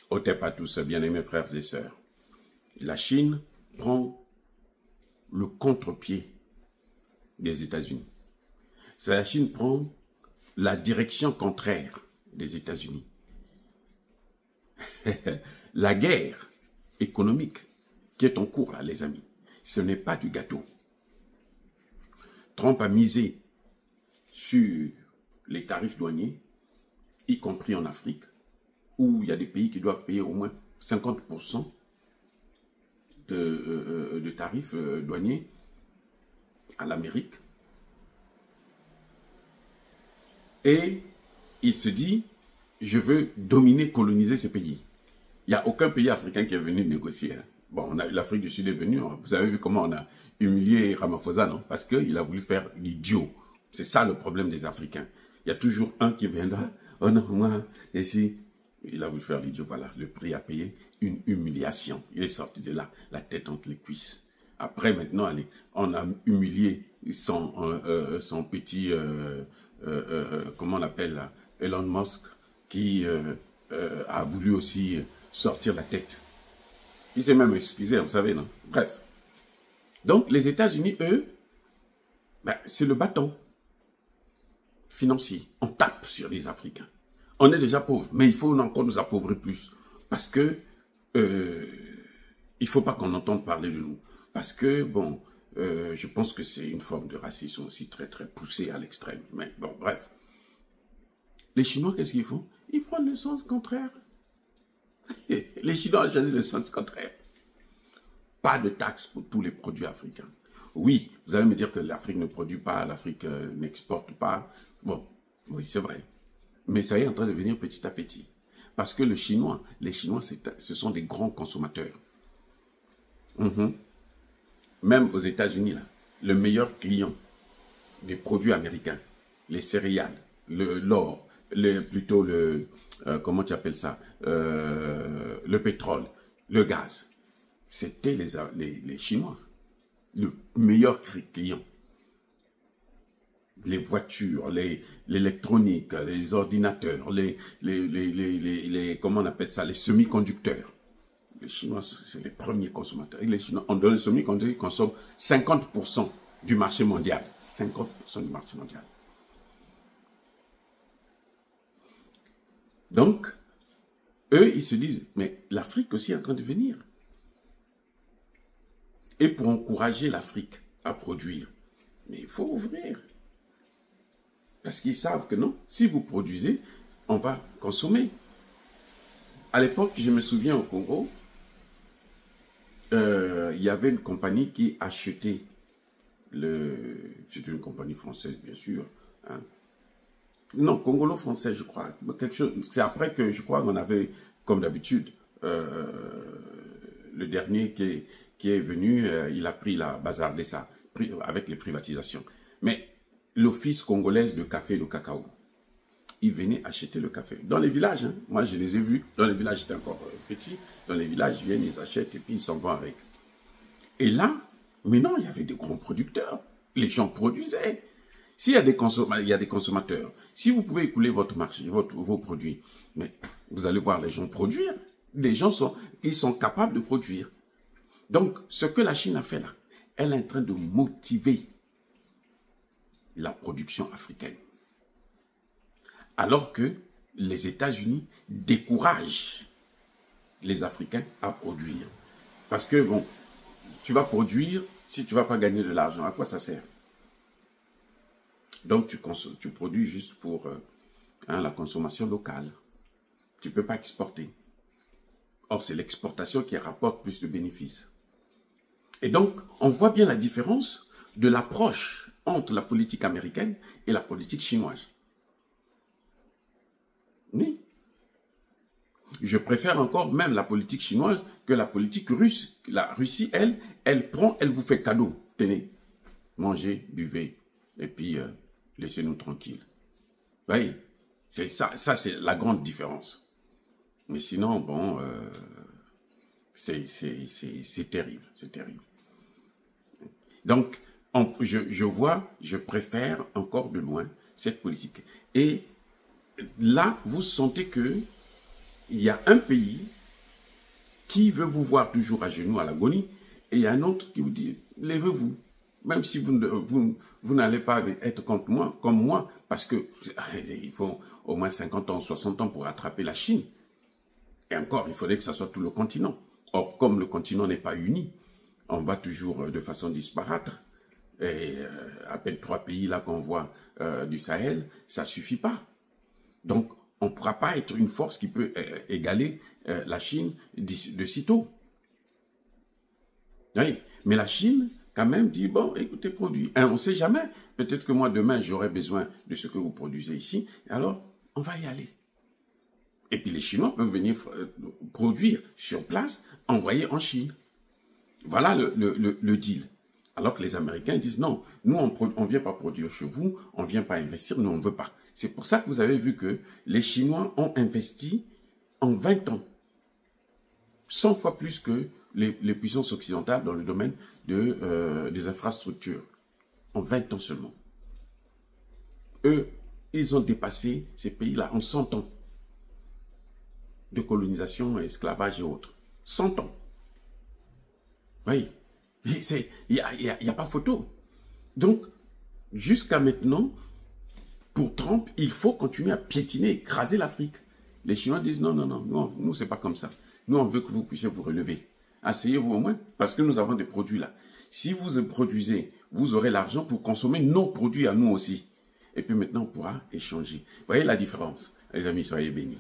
Otep à tous, bien-aimés frères et sœurs. La Chine prend le contre-pied des États-Unis. La Chine prend la direction contraire des États-Unis. La guerre économique qui est en cours là, les amis, ce n'est pas du gâteau. Trump a misé sur les tarifs douaniers, y compris en Afrique, où il y a des pays qui doivent payer au moins 50% de tarifs douaniers à l'Amérique. Et il se dit, je veux dominer, coloniser ce pays. Il n'y a aucun pays africain qui est venu négocier. Bon, l'Afrique du Sud est venue, vous avez vu comment on a humilié Ramaphosa, non? Parce qu'il a voulu faire l'idiot. C'est ça le problème des Africains. Il y a toujours un qui viendra, oh non, moi, ici, il a voulu faire l'idiot, voilà, le prix à payer, une humiliation. Il est sorti de là, la tête entre les cuisses. Après, maintenant, allez, on a humilié son petit, comment on l'appelle là, Elon Musk, qui a voulu aussi sortir la tête. Il s'est même excusé, vous savez, non? Bref. Donc, les États-Unis, eux, ben, c'est le bâton financier. On tape sur les Africains. On est déjà pauvres, mais il faut encore nous appauvrir plus. Parce que il ne faut pas qu'on entende parler de nous. Parce que, bon, je pense que c'est une forme de racisme aussi très, très poussée à l'extrême. Mais bon, bref. Les Chinois, qu'est-ce qu'ils font? Ils prennent le sens contraire. Les Chinois ont choisi le sens contraire. Pas de taxes pour tous les produits africains. Oui, vous allez me dire que l'Afrique ne produit pas, l'Afrique n'exporte pas. Bon, oui, c'est vrai. Mais ça est en train de venir petit à petit. Parce que les Chinois, ce sont des grands consommateurs. Même aux États-Unis, là, le meilleur client des produits américains, les céréales, l'or, plutôt comment tu appelles ça, le pétrole, le gaz, c'était les Chinois, le meilleur client. Les voitures, l'électronique, les ordinateurs, comment on appelle ça, les semi-conducteurs. Les Chinois, c'est les premiers consommateurs. Et les Chinois, dans les semi-conducteurs, ils consomment 50% du marché mondial. 50% du marché mondial. Donc, eux, ils se disent, mais l'Afrique aussi est en train de venir. Et pour encourager l'Afrique à produire, mais il faut ouvrir. Parce qu'ils savent que non, si vous produisez, on va consommer. À l'époque, je me souviens au Congo, il y avait une compagnie qui achetait c'était une compagnie française, bien sûr. Hein. Non, congolo-français, je crois. C'est après que, je crois, qu'on avait, comme d'habitude, le dernier qui est venu, il a pris la bazardé ça, avec les privatisations. Mais l'Office congolaise de café et de cacao, ils venaient acheter le café. Dans les villages, hein, moi je les ai vus, dans les villages j'étais encore petit, dans les villages ils viennent, ils achètent et puis ils s'en vont avec. Et là, maintenant il y avait des grands producteurs, les gens produisaient. S'il y a des consommateurs, si vous pouvez écouler votre marché, vos produits, mais vous allez voir les gens produire. Les gens ils sont capables de produire. Donc, ce que la Chine a fait là, elle est en train de motiver la production africaine. Alors que les États-Unis découragent les Africains à produire. Parce que, bon, tu vas produire, si tu ne vas pas gagner de l'argent, à quoi ça sert? Donc, tu produis juste pour la consommation locale. Tu ne peux pas exporter. Or, c'est l'exportation qui rapporte plus de bénéfices. Et donc, on voit bien la différence de l'approche entre la politique américaine et la politique chinoise. Oui. Je préfère encore même la politique chinoise que la politique russe. La Russie, elle prend, elle vous fait cadeau. Tenez, mangez, buvez, et puis laissez-nous tranquilles. Vous voyez, c'est ça c'est la grande différence. Mais sinon, bon, c'est terrible, c'est terrible. Donc, je préfère encore de loin cette politique. Et là, vous sentez que il y a un pays qui veut vous voir toujours à genoux à l'agonie, et il y a un autre qui vous dit, levez-vous. Même si vous n'allez pas être contre moi, comme moi, parce que il faut au moins 50 ans, 60 ans pour rattraper la Chine. Et encore, il faudrait que ça soit tout le continent. Or, comme le continent n'est pas uni, on va toujours de façon disparate. Et à peine 3 pays là qu'on voit du Sahel, ça suffit pas. Donc, on ne pourra pas être une force qui peut égaler la Chine de sitôt. Oui, mais la Chine, quand même, dit, bon, écoutez, produit. On ne sait jamais. Peut-être que moi, demain, j'aurai besoin de ce que vous produisez ici. Alors, on va y aller. Et puis, les Chinois peuvent venir produire sur place, envoyer en Chine. Voilà le deal. Alors que les Américains disent, non, nous, on ne vient pas produire chez vous, on ne vient pas investir, nous, on ne veut pas. C'est pour ça que vous avez vu que les Chinois ont investi en 20 ans, 100 fois plus que les puissances occidentales dans le domaine des infrastructures, en 20 ans seulement. Eux, ils ont dépassé ces pays-là en 100 ans de colonisation, esclavage et autres. 100 ans. Oui, il n'y a pas photo. Donc, jusqu'à maintenant, pour Trump, il faut continuer à piétiner, écraser l'Afrique. Les Chinois disent non, non, non, nous, c'est pas comme ça. Nous, on veut que vous puissiez vous relever. Asseyez-vous au moins, parce que nous avons des produits là. Si vous produisez, vous aurez l'argent pour consommer nos produits à nous aussi. Et puis maintenant, on pourra échanger. Vous voyez la différence? Les amis, soyez bénis.